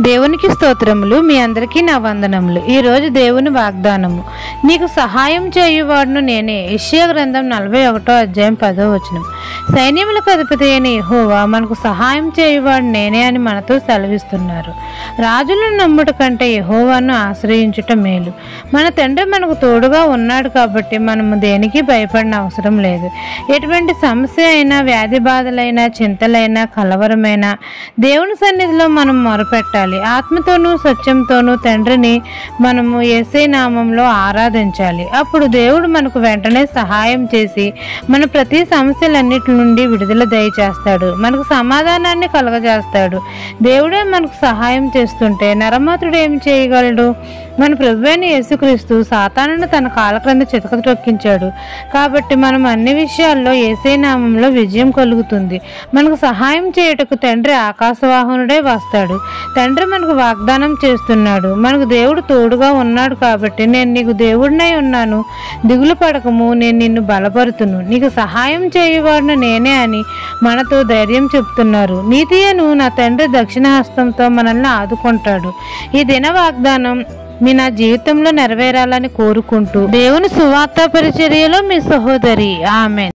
దేవునికి స్తోత్రములు. మీ అందరికీ నా వందనములు. ఈరోజు దేవుని వాగ్దానము, నీకు సహాయం చేయువాడును నేనే. యెషయా గ్రంథం 41వ అధ్యాయం 10వ వచనం. సైన్యములకు అధిపతి అయిన యెహోవా మనకు సహాయం చేయువాడు నేనే అని మనతో సెలవిస్తున్నారు. రాజులను నమ్ముట కంటే యెహోవాను ఆశ్రయించుట మేలు. మన తండ్రి మనకు తోడుగా ఉన్నాడు కాబట్టి మనము దేనికి భయపడిన అవసరం లేదు. ఎటువంటి సమస్య అయినా, వ్యాధి బాధలైనా, చింతలైనా, కలవరమైనా దేవుని సన్నిధిలో మనం మొరపెట్టాలి. ఆత్మతోనూ సత్యంతోనూ తండ్రిని మనము యేసయ్య నామంలో ఆరాధించాలి. అప్పుడు దేవుడు మనకు వెంటనే సహాయం చేసి మన ప్రతి సమస్యలన్నిటి నుండి విడుదల దయచేస్తాడు. మనకు సమాధానాన్ని కలగజేస్తాడు. దేవుడే మనకు సహాయం చేస్తుంటే నరమాత్రుడు ఏమి చేయగలడు? మన ప్రభువైన యేసుక్రీస్తు సాతానును తన కాళ్ళ క్రింద చితక తొక్కించాడు. కాబట్టి మనం అన్ని విషయాల్లో యేసయ్య నామంలో విజయం కలుగుతుంది. మనకు సహాయం చేయుటకు తండ్రి ఆకాశవాహనుడే వస్తాడు. తండ్రి మనకు వాగ్దానం చేస్తున్నాడు. మనకు దేవుడు తోడుగా ఉన్నాడు కాబట్టి, నేను నీకు దేవుడినై ఉన్నాను, దిగులు పడకము, నేను నిన్ను బలపరుతును, నీకు సహాయం చేయువాడును నేనే అని మనతో ధైర్యం చెప్తున్నారు. నీతియను నా తండ్రి దక్షిణ హస్తంతో మనల్ని ఆదుకుంటాడు. ఈ దిన వాగ్దానం నా జీవితంలో నెరవేరాలని కోరుకుంటూ దేవుని సువార్త పరిచర్యలో మీ సహోదరి. ఆమెన్.